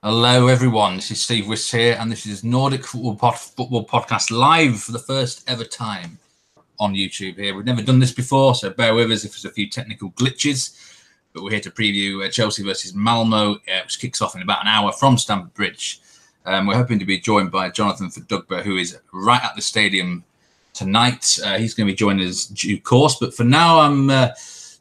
Hello, everyone. This is Steve Wyss here, and this is Nordic Football Podcast live for the first ever time on YouTube here. We've never done this before, so bear with us if there's a few technical glitches. But we're here to preview Chelsea versus Malmö, which kicks off in about an hour from Stamford Bridge. We're hoping to be joined by Jonathan Fadubga, who is right at the stadium tonight. He's going to be joining us due course. But for now, I'm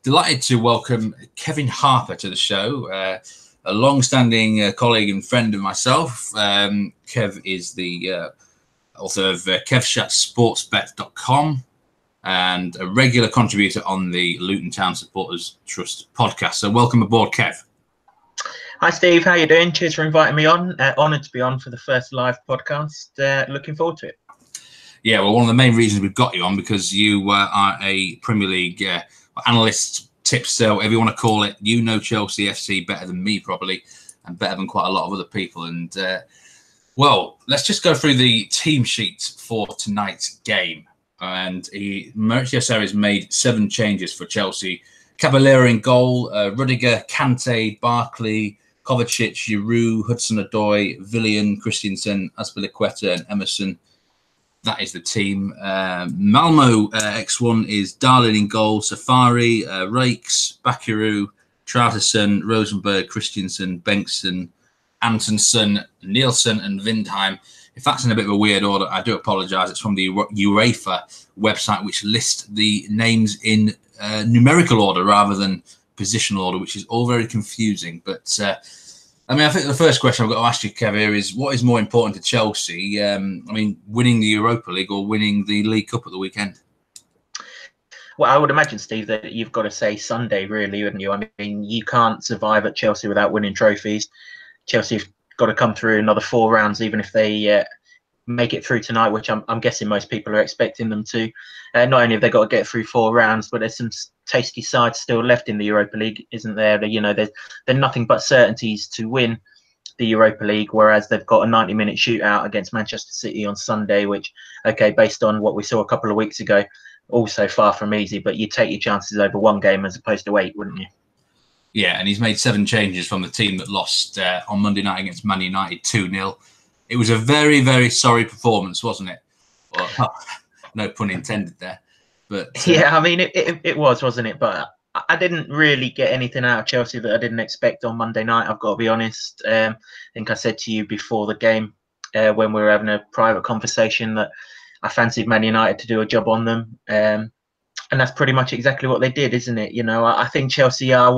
delighted to welcome Kevin Harper to the show. A long-standing colleague and friend of myself. Kev is the author of kevshatsportsbet.com and a regular contributor on the Luton Town Supporters Trust podcast. So welcome aboard, Kev. Hi, Steve. How you doing? Cheers for inviting me on. Honoured to be on for the first live podcast. Looking forward to it. Yeah, well, one of the main reasons we've got you on because you are a Premier League analyst, tipster, whatever you want to call it. You know Chelsea FC better than me, probably, and better than quite a lot of other people. And, well, let's just go through the team sheet for tonight's game. And Maurizio Sarri has made 7 changes for Chelsea. Caballero in goal, Rudiger, Kante, Barkley, Kovacic, Giroud, Hudson-Odoi, Willian, Christensen, Azpilicueta, and Emerson. That is the team. Malmö X1 is Darlin in goal, Safari, Rakes, Bakirou, Trauterson, Rosenberg, Christensen, Bengtsson, Antonsen, Nielsen, and Vindheim. If that's in a bit of a weird order, I do apologise. It's from the UEFA website, which lists the names in numerical order rather than positional order, which is all very confusing. But I think the first question I've got to ask you, Kev, here is what is more important to Chelsea? Winning the Europa League or winning the League Cup at the weekend? Well, I would imagine, Steve, that you've got to say Sunday, really, wouldn't you? I mean, you can't survive at Chelsea without winning trophies. Chelsea have got to come through another 4 rounds, even if they make it through tonight, which I'm guessing most people are expecting them to. Not only have they got to get through 4 rounds, but there's some tasty sides still left in the Europa League, isn't there? There's nothing but certainties to win the Europa League, whereas they've got a 90-minute shootout against Manchester City on Sunday, which, okay, based on what we saw a couple of weeks ago, also far from easy, but you'd take your chances over 1 game as opposed to 8, wouldn't you? Yeah, and he's made 7 changes from the team that lost on Monday night against Man United 2-0. It was a very, very sorry performance, wasn't it? Well, no pun intended there. But yeah, I mean, it was, wasn't it? But I didn't really get anything out of Chelsea that I didn't expect on Monday night, I've got to be honest. I think I said to you before the game when we were having a private conversation that I fancied Man United to do a job on them. And that's pretty much exactly what they did, isn't it? I think Chelsea are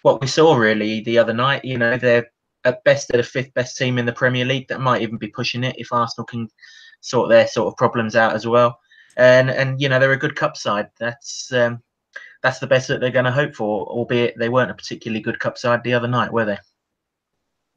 what we saw really the other night. They're at best they're the 5th best team in the Premier League. That might even be pushing it if Arsenal can sort their sort of problems out as well. And they're a good cup side. That's the best that they're going to hope for, albeit they weren't a particularly good cup side the other night, were they?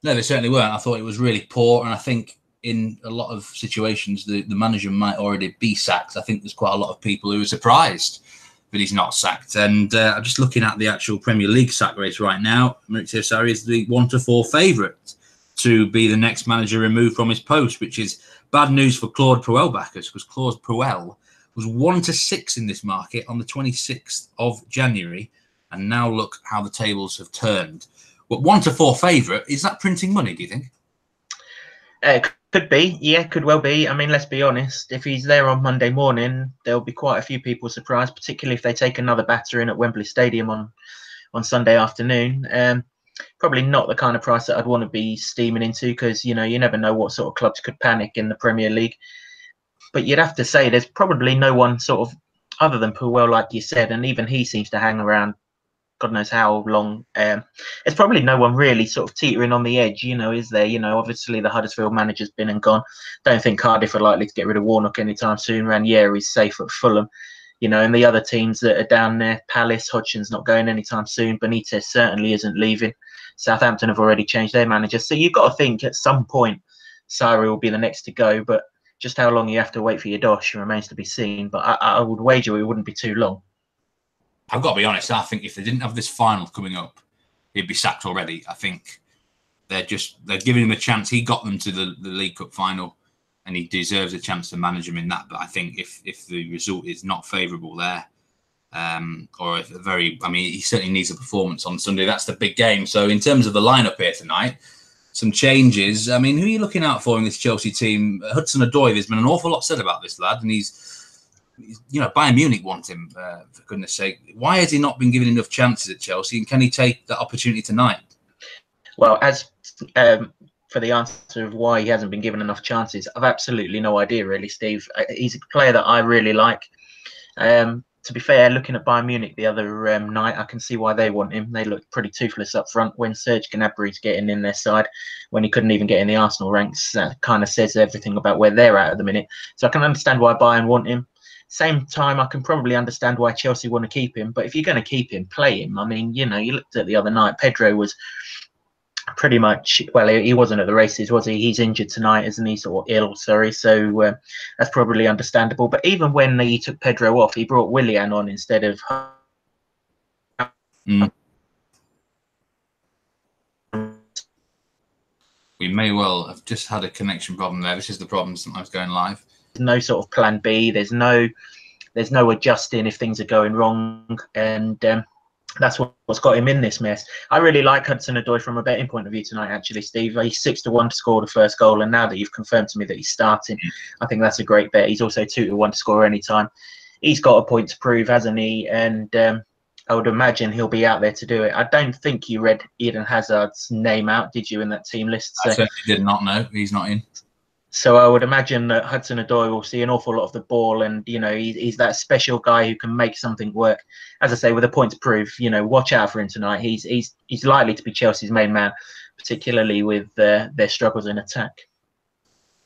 No, they certainly weren't. I thought it was really poor, and I think in a lot of situations the manager might already be sacked. I think there's quite a lot of people who are surprised that he's not sacked. And I'm just looking at the actual Premier League sack race right now. Maurizio Sarri is the 1-4 favourite to be the next manager removed from his post, which is bad news for Claude Puel backers, because Claude Puel was 1-6 in this market on the 26th of January. And now look how the tables have turned. But 1-4 favourite, is that printing money, do you think? Could be, yeah, could well be. I mean, let's be honest. If he's there on Monday morning, there'll be quite a few people surprised, particularly if they take another batter in at Wembley Stadium on Sunday afternoon. Probably not the kind of price that I'd want to be steaming into, because you never know what sort of clubs could panic in the Premier League. But you'd have to say there's probably no one sort of other than Puel, like you said, and even he seems to hang around God knows how long. There's probably no one really sort of teetering on the edge, is there? Obviously the Huddersfield manager's been and gone. Don't think Cardiff are likely to get rid of Warnock anytime soon. Ranieri's safe at Fulham. And the other teams that are down there, Palace, Hodgson's not going anytime soon. Benitez certainly isn't leaving. Southampton have already changed their manager. So you've got to think at some point Sarri will be the next to go. But just how long you have to wait for your dosh remains to be seen. But I would wager it wouldn't be too long. I've got to be honest, I think if they didn't have this final coming up, he'd be sacked already. I think they're giving him a chance. He got them to the League Cup final and he deserves a chance to manage them in that. But I think if the result is not favourable there, or if he certainly needs a performance on Sunday. That's the big game. So in terms of the lineup here tonight, some changes. I mean, who are you looking out for in this Chelsea team? Hudson-Odoi, there's been an awful lot said about this lad, and he's Bayern Munich want him, for goodness sake. Why has he not been given enough chances at Chelsea, and can he take that opportunity tonight? Well, as for the answer of why he hasn't been given enough chances, I've absolutely no idea, really, Steve. He's a player that I really like. To be fair, looking at Bayern Munich the other night, I can see why they want him. They looked pretty toothless up front when Serge Gnabry's getting in their side, when he couldn't even get in the Arsenal ranks. That kind of says everything about where they're at the minute. So I can understand why Bayern want him. Same time, I can probably understand why Chelsea want to keep him. But if you're going to keep him, play him. I mean, you looked at the other night, Pedro was pretty much, well, he wasn't at the races, was he? He's injured tonight, isn't he? Or ill, sorry. So that's probably understandable. But even when he took Pedro off, he brought Willian on instead of. We may well have just had a connection problem there. This is the problem sometimes going live. There's no sort of plan B. There's no adjusting if things are going wrong, and that's what's got him in this mess. I really like Hudson-Odoi from a betting point of view tonight, actually, Steve. He's 6-1 to score the first goal, and now that you've confirmed to me that he's starting, I think that's a great bet. He's also 2-1 to score any time. He's got a point to prove, hasn't he? And I would imagine he'll be out there to do it. I don't think you read Eden Hazard's name out, did you, in that team list? I certainly did not know. He's not in. So I would imagine that Hudson-Odoi will see an awful lot of the ball, and he's that special guy who can make something work. As I say, with a point to prove, watch out for him tonight. He's likely to be Chelsea's main man, particularly with their struggles in attack.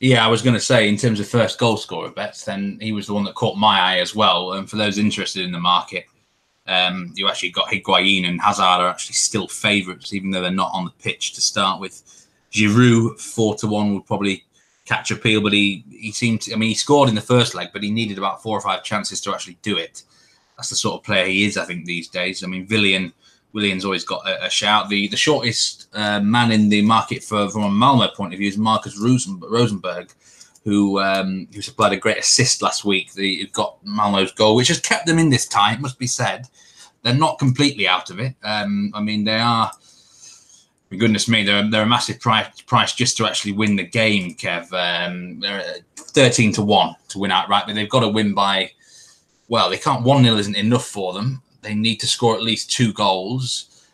Yeah, I was going to say, in terms of first goal scorer bets, then he was the one that caught my eye as well. And for those interested in the market, you actually got Higuain and Hazard are actually still favourites, even though they're not on the pitch to start with. Giroud 4-1 would probably catch appeal, but he seemed to, he scored in the first leg, but he needed about 4 or 5 chances to actually do it. That's the sort of player he is, I think, these days. I mean, Willian's always got a shout. The shortest man in the market from a Malmö point of view is Marcus Rosenberg, who supplied a great assist last week. He got Malmö's goal, which has kept them in this tie, it must be said. They're not completely out of it. I mean, they are. For goodness me, they're a massive price just to actually win the game, Kev. They're 13-1 to win outright, but they've got to win by, well, they can't. 1-0 isn't enough for them. They need to score at least 2 goals.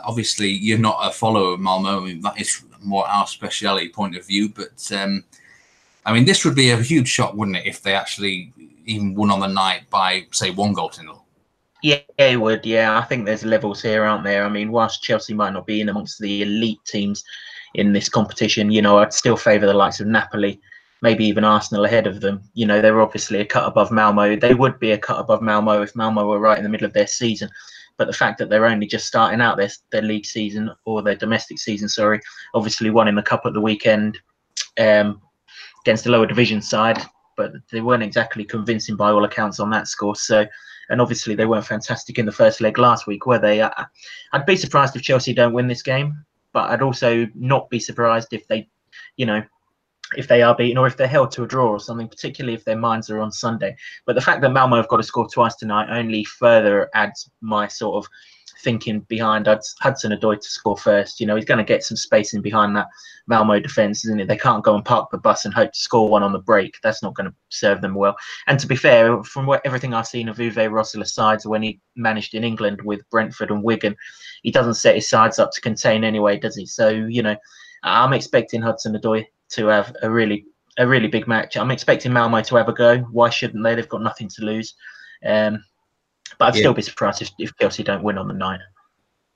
Obviously, you're not a follower of Malmö. I mean, that is more our speciality point of view. But I mean, this would be a huge shock, wouldn't it, if they actually even won on the night by, say, 1-0. Yeah, it would. Yeah, I think there's levels here, aren't there? I mean, whilst Chelsea might not be in amongst the elite teams in this competition, I'd still favour the likes of Napoli, maybe even Arsenal ahead of them. They're obviously a cut above Malmö. They would be a cut above Malmö if Malmö were right in the middle of their season. But the fact that they're only just starting out their league season, or their domestic season, sorry, obviously won in the cup at the weekend against the lower division side, but they weren't exactly convincing by all accounts on that score. So. And obviously they weren't fantastic in the first leg last week, were they? I'd be surprised if Chelsea don't win this game, but I'd also not be surprised if they, if they are beaten or if they're held to a draw or something, particularly if their minds are on Sunday. But the fact that Malmö have got to score twice tonight only further adds my sort of thinking behind Hudson-Odoi to score first. He's going to get some space in behind that Malmö defence, isn't it? They can't go and park the bus and hope to score one on the break. That's not going to serve them well. And to be fair, from everything I've seen of Uwe Rosler's sides when he managed in England with Brentford and Wigan, he doesn't set his sides up to contain anyway, does he? So, I'm expecting Hudson-Odoi to have a really big match. I'm expecting Malmö to have a go. Why shouldn't they? They've got nothing to lose. But I'd still be surprised if Chelsea don't win on the night.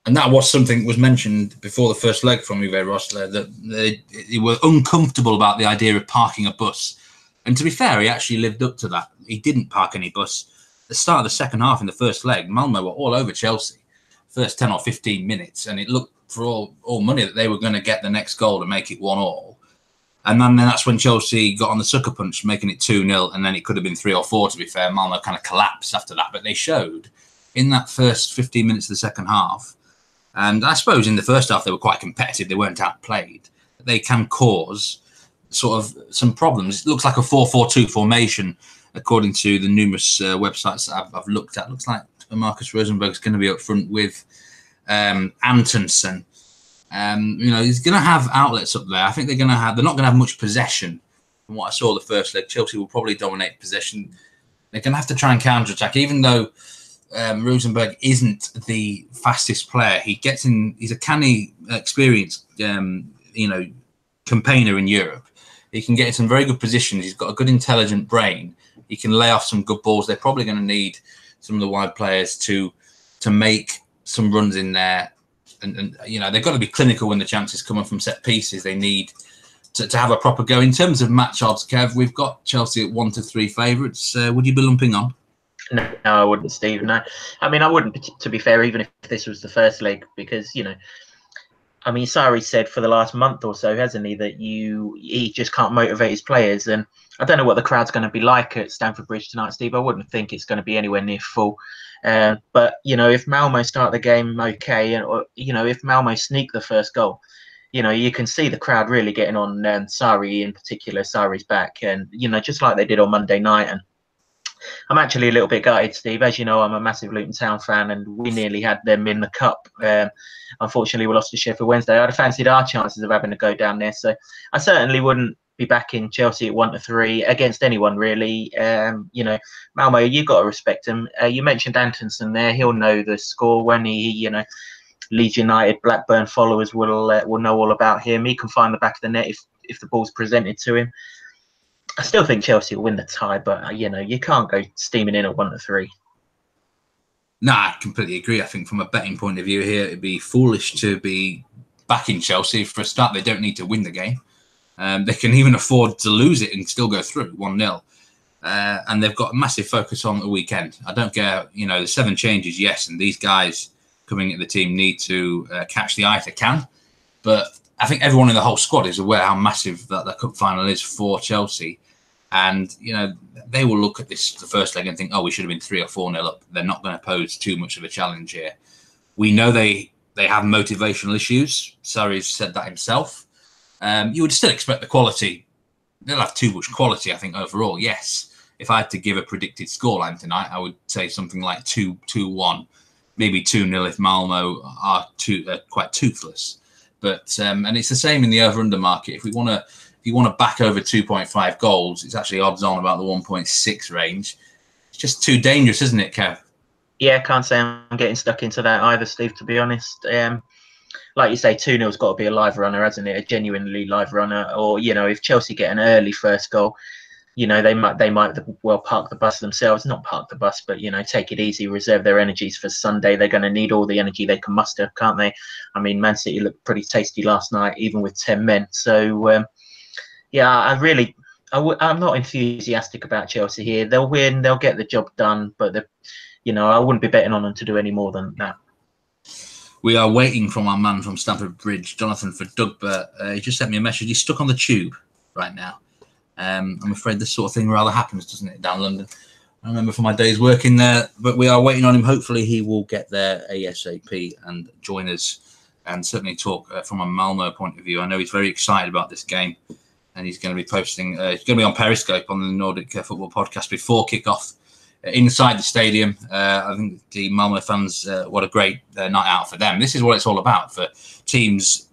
And that was something that was mentioned before the first leg from Uwe Rosler, that they were uncomfortable about the idea of parking a bus. And to be fair, he actually lived up to that. He didn't park any bus. At the start of the second half in the first leg, Malmö were all over Chelsea. First 10 or 15 minutes, and it looked for all money that they were going to get the next goal to make it 1-1. And then that's when Chelsea got on the sucker punch, making it 2-0, and then it could have been 3 or 4, to be fair. Malmö kind of collapsed after that, but they showed in that first 15 minutes of the second half, and I suppose in the first half they were quite competitive, they weren't outplayed. They can cause sort of some problems. It looks like a 4-4-2 formation, according to the numerous websites that I've looked at. It looks like Marcus Rosenberg is going to be up front with Antonsen. He's going to have outlets up there. I think they're not going to have much possession. From what I saw the first leg, Chelsea will probably dominate possession. They're going to have to try and counter-attack, even though Rosenberg isn't the fastest player. He's a canny, experienced, campaigner in Europe. He can get in some very good positions. He's got a good, intelligent brain. He can lay off some good balls. They're probably going to need some of the wide players to make some runs in there. And they've got to be clinical when the chances come from set pieces. They need to have a proper go. In terms of match odds, Kev, we've got Chelsea at 1-3 favourites. Would you be lumping on? No, I wouldn't, Steve. No, I mean, I wouldn't, to be fair, even if this was the first leg, because, Sarri said for the last month or so, hasn't he, that he just can't motivate his players. And I don't know what the crowd's going to be like at Stamford Bridge tonight, Steve. I wouldn't think it's going to be anywhere near full. But, if Malmö start the game okay, or, if Malmö sneak the first goal, you can see the crowd really getting on Sarri, in particular, Sarri's back. And, just like they did on Monday night. And I'm actually a little bit gutted, Steve. As you know, I'm a massive Luton Town fan, and we nearly had them in the cup. Unfortunately, we lost to Sheffield Wednesday. I'd have fancied our chances of having to go down there. So I certainly wouldn't be backing Chelsea at 1-3 against anyone, really. Malmö, you've got to respect him. You mentioned Antonsen there. He'll know the score when he Leeds United, Blackburn followers will know all about him. He can find the back of the net if the ball's presented to him. I still think Chelsea will win the tie, but you can't go steaming in at 1-3. No, I completely agree. I think from a betting point of view here, it'd be foolish to be backing Chelsea. For a start, they don't need to win the game. They can even afford to lose it and still go through 1-0. And they've got a massive focus on the weekend. I don't care, the 7 changes, yes, and these guys coming at the team need to catch the eye if they can. But I think everyone in the whole squad is aware how massive that cup final is for Chelsea. And, they will look at the first leg and think, we should have been 3 or 4-0 up. They're not going to pose too much of a challenge here. We know they have motivational issues. Sarri's said that himself. You would still expect the quality. They'll have too much quality, I think, overall. Yes, if I had to give a predicted scoreline tonight, I would say something like 2-1, maybe 2-0 if Malmö are quite toothless. But and it's the same in the over/under market. If you want to back over 2.5 goals, it's actually odds on about the 1.6 range. It's just too dangerous, isn't it, Kev? Yeah, can't say I'm getting stuck into that either, Steve, to be honest. Like you say, 2-0's got to be a live runner, hasn't it? A genuinely live runner. Or, if Chelsea get an early first goal, they might well park the bus themselves. Not park the bus, but, take it easy, reserve their energies for Sunday. They're going to need all the energy they can muster, can't they? I mean, Man City looked pretty tasty last night, even with 10 men. So, I'm not enthusiastic about Chelsea here. They'll win, they'll get the job done, but I wouldn't be betting on them to do any more than that. We are waiting from our man from Stamford Bridge, Jonathan Fadubga. He just sent me a message. He's stuck on the tube right now. I'm afraid this sort of thing rather happens, doesn't it, down London? I remember from my days working there, but we are waiting on him. Hopefully he will get there ASAP and join us and certainly talk from a Malmö point of view. I know he's very excited about this game. And he's going to be posting, he's going to be on Periscope on the Nordic Football Podcast before kickoff inside the stadium. I think the Malmö fans, what a great night out for them. This is what it's all about for teams.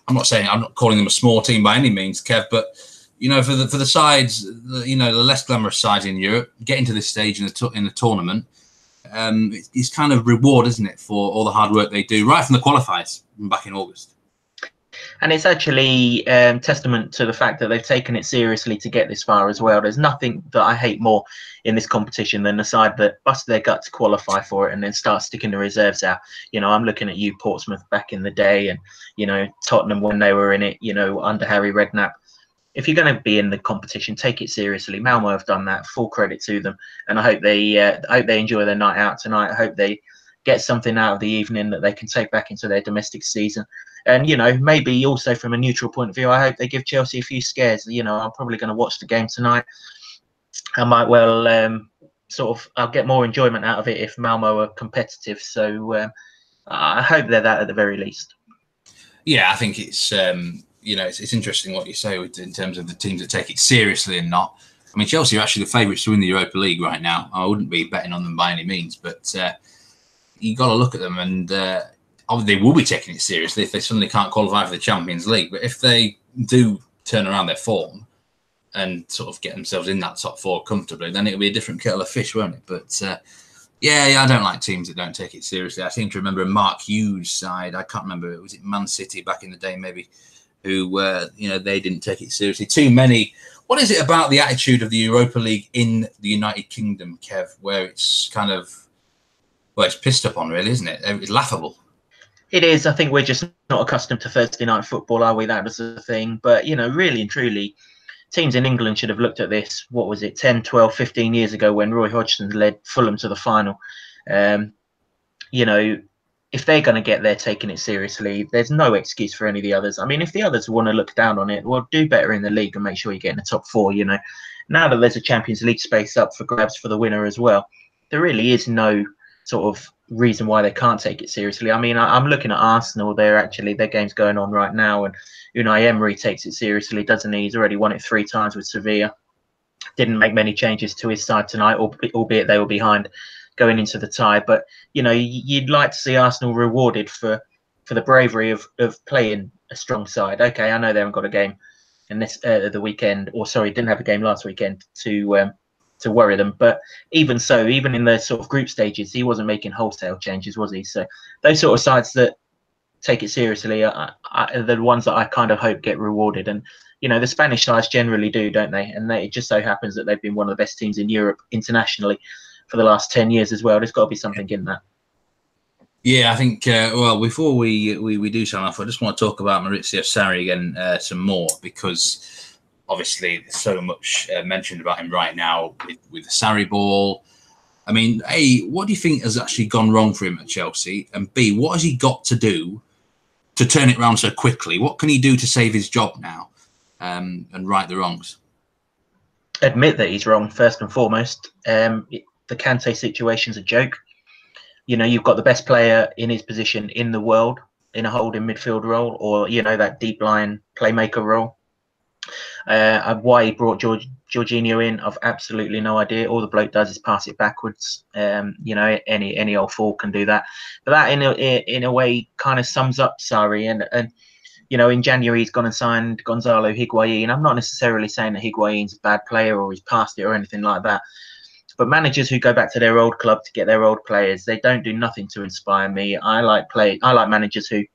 I'm not calling them a small team by any means, Kev, but, for the sides, the less glamorous sides in Europe, getting to this stage in the tournament, it's kind of reward, isn't it, for all the hard work they do right from the qualifiers back in August. And it's actually testament to the fact that they've taken it seriously to get this far as well. There's nothing that I hate more in this competition than the side that bust their gut to qualify for it and then start sticking the reserves out. I'm looking at you, Portsmouth, back in the day, and, Tottenham when they were in it, under Harry Redknapp. If you're going to be in the competition, take it seriously. Malmö have done that. Full credit to them. And I hope they enjoy their night out tonight. I hope they get something out of the evening that they can take back into their domestic season. And, maybe also from a neutral point of view, I hope they give Chelsea a few scares. I'm probably going to watch the game tonight. I might well I'll get more enjoyment out of it if Malmö are competitive. So I hope they're that at the very least. Yeah, I think it's, it's interesting what you say in terms of the teams that take it seriously and not. I mean, Chelsea are actually the favourites to win the Europa League right now. I wouldn't be betting on them by any means, but you got to look at them and obviously they will be taking it seriously if they suddenly can't qualify for the Champions League. But if they do turn around their form and sort of get themselves in that top four comfortably, then it'll be a different kettle of fish, won't it? But yeah, I don't like teams that don't take it seriously. I seem to remember a Mark Hughes side. I can't remember. Was it Man City back in the day, maybe? Who they didn't take it seriously. Too many. What is it about the attitude of the Europa League in the United Kingdom, Kev, where it's kind of, well, it's pissed up on, really, isn't it? It's laughable. It is. I think we're just not accustomed to Thursday night football, are we? That was the thing. But, really and truly, teams in England should have looked at this, 10, 12, 15 years ago when Roy Hodgson led Fulham to the final. If they're going to get there taking it seriously, there's no excuse for any of the others. I mean, if the others want to look down on it, well, do better in the league and make sure you get in the top four, Now that there's a Champions League space up for grabs for the winner as well, there really is no sort of reason why they can't take it seriously. I mean, I'm looking at Arsenal. Their game's going on right now, and Unai Emery takes it seriously, doesn't he? He's already won it 3 times with Sevilla. Didn't make many changes to his side tonight, albeit they were behind going into the tie. But you'd like to see Arsenal rewarded for the bravery of playing a strong side. Okay, I know they haven't got a game in this the weekend, or sorry, didn't have a game last weekend to worry them. But even so, even in the sort of group stages, he wasn't making wholesale changes, was he? So those sort of sides that take it seriously are the ones that I kind of hope get rewarded. And the Spanish sides generally do, don't they? And it just so happens that they've been one of the best teams in Europe internationally for the last 10 years as well. There's got to be something in that. Yeah, I think, before we do sign off, I just want to talk about Maurizio Sarri again some more, because obviously there's so much mentioned about him right now with the Sarri ball. I mean, A, what do you think has actually gone wrong for him at Chelsea? And B, what has he got to do to turn it around so quickly? What can he do to save his job now and right the wrongs? Admit that he's wrong, first and foremost. The Kante situation's a joke. You've got the best player in his position in the world in a holding midfield role, or that deep line playmaker role. Why he brought Jorginho in, I've absolutely no idea. All the bloke does is pass it backwards. Any old fool can do that. But that in a way kind of sums up Sarri. And in January he's gone and signed Gonzalo Higuain. I'm not necessarily saying that Higuain's a bad player or he's past it or anything like that. But managers who go back to their old club to get their old players, they don't do nothing to inspire me. I like managers who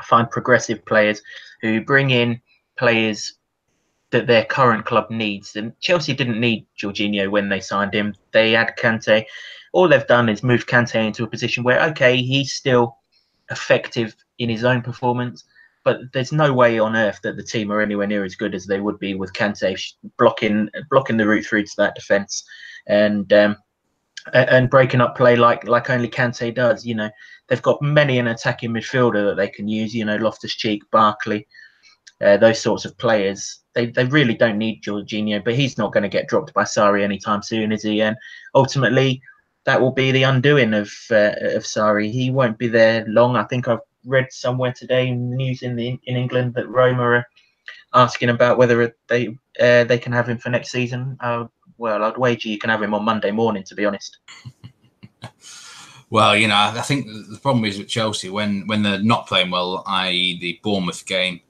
find progressive players, who bring in players that their current club needs. And Chelsea didn't need Jorginho when they signed him. They had Kante. All they've done is move Kante into a position where, okay, he's still effective in his own performance, but there's no way on earth that the team are anywhere near as good as they would be with Kante blocking the route through to that defence. And breaking up play like only Kante does. They've got many an attacking midfielder that they can use. Loftus-Cheek, Barkley, those sorts of players. They really don't need Jorginho, but he's not going to get dropped by Sarri anytime soon, is he? And ultimately, that will be the undoing of Sarri. He won't be there long. I think I've read somewhere today in the news in England that Roma are asking about whether they can have him for next season. Well, I'd wager you can have him on Monday morning, to be honest. Well, I think the problem is with Chelsea, when they're not playing well, i.e. the Bournemouth game,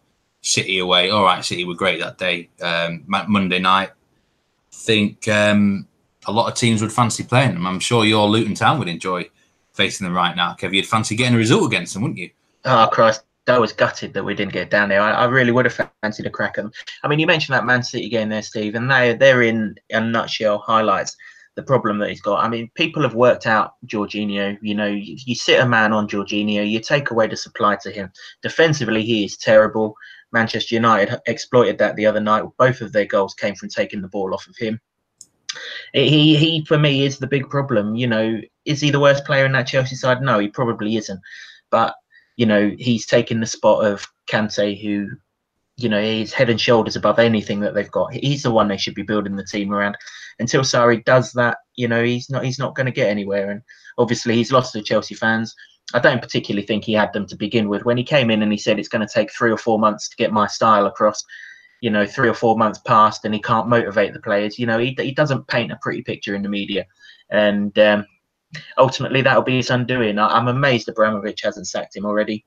City away. All right, City were great that day. Monday night, I think a lot of teams would fancy playing them. I'm sure your Luton Town would enjoy facing them right now, Kev. You'd fancy getting a result against them, wouldn't you? Oh, Christ. I was gutted that we didn't get down there. I really would have fancied a crack at them. I mean, you mentioned that Man City game there, Steve, and they're in a nutshell highlights the problem that he's got. I mean, people have worked out Jorginho. You sit a man on Jorginho, you take away the supply to him. Defensively, he is terrible. Manchester United exploited that the other night. Both of their goals came from taking the ball off of him. He for me, is the big problem. Is he the worst player in that Chelsea side? No, he probably isn't. But he's taken the spot of Kante, who, he's head and shoulders above anything that they've got. He's the one they should be building the team around. Until Sarri does that, he's not going to get anywhere. And obviously, he's lost to Chelsea fans. I don't particularly think he had them to begin with. When he came in and he said it's going to take 3 or 4 months to get my style across, 3 or 4 months passed and he can't motivate the players. He doesn't paint a pretty picture in the media. And ultimately that'll be his undoing. I'm amazed Abramovich hasn't sacked him already.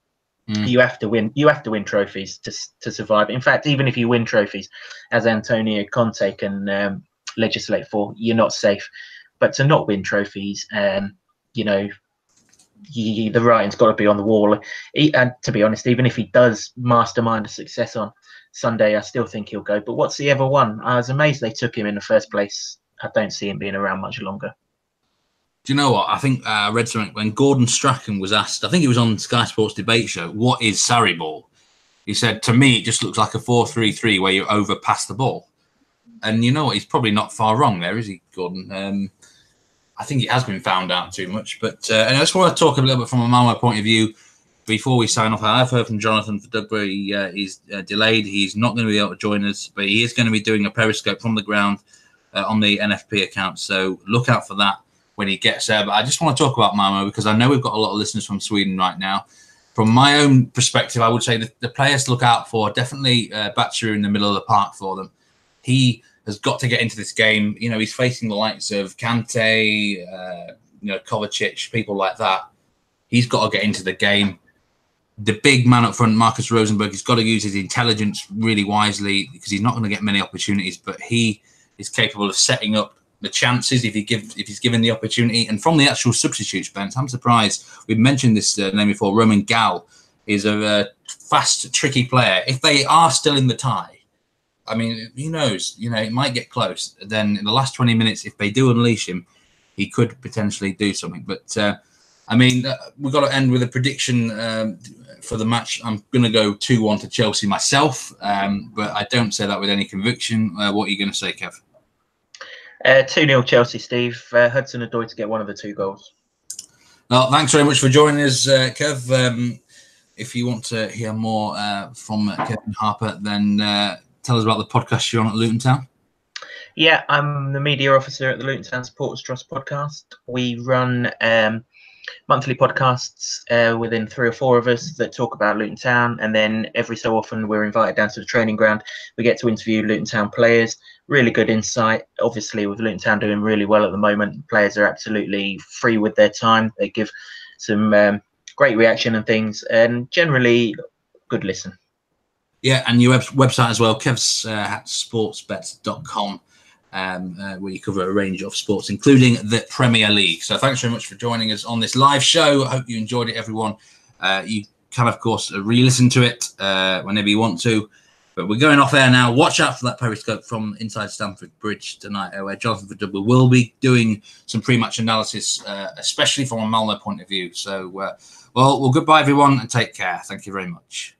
You have to win. You have to win trophies to survive. In fact, even if you win trophies, as Antonio Conte can legislate for, you're not safe. But to not win trophies, you know, the writing's got to be on the wall. And to be honest, even if he does mastermind a success on Sunday, I still think he'll go. But what's he ever won? I was amazed they took him in the first place. I don't see him being around much longer. Do you know what? I think I read something when Gordon Strachan was asked, I think it was on Sky Sports debate show, what is Sarri ball? He said, to me, it just looks like a 4-3-3 where you overpass the ball. And you know what? He's probably not far wrong there, is he, Gordon? I think it has been found out too much. But and I just want to talk a little bit from a Malmö point of view before we sign off. I've heard from Jonathan Fadubga. He's delayed. He's not going to be able to join us, but he is going to be doing a Periscope from the ground on the NFP account. So look out for that when he gets there. But I just want to talk about Malmö because I know we've got a lot of listeners from Sweden right now. From my own perspective, I would say that the players to look out for, definitely Batcher in the middle of the park for them. He has got to get into this game. You know, he's facing the likes of Kante, Kovacic, people like that. He's got to get into the game. The big man up front, Marcus Rosenberg, he's got to use his intelligence really wisely because he's not going to get many opportunities, but he is capable of setting up the chances if he's given the opportunity. And from the actual substitutes bench, I'm surprised. We've mentioned this name before. Roman Gal is a fast, tricky player. If they are still in the tie, I mean, who knows? You know, it might get close. Then in the last 20 minutes, if they do unleash him, he could potentially do something. But, I mean, we've got to end with a prediction for the match. I'm going to go 2-1 to Chelsea myself, but I don't say that with any conviction. What are you going to say, Kev? 2-0 Chelsea, Steve. Hudson-Odoi to get one of the 2 goals. Well, thanks very much for joining us, Kev. If you want to hear more from Kevin Harper, then tell us about the podcast you're on at Luton Town. Yeah, I'm the media officer at the Luton Town Supporters Trust podcast. We run monthly podcasts within 3 or 4 of us that talk about Luton Town, and then every so often we're invited down to the training ground. We get to interview Luton Town players. Really good insight. Obviously, with Luton Town doing really well at the moment, players are absolutely free with their time. They give some great reaction and things, and generally good listen. Yeah, and your website as well, kevs@sportsbets.com, where you cover a range of sports, including the Premier League. So thanks very much for joining us on this live show. I hope you enjoyed it, everyone. You can, of course, re-listen to it whenever you want to. But we're going off air now. Watch out for that Periscope from inside Stamford Bridge tonight, where Jonathan Fadubga will be doing some pre-match analysis, especially from a Malmö point of view. So, well, goodbye, everyone, and take care. Thank you very much.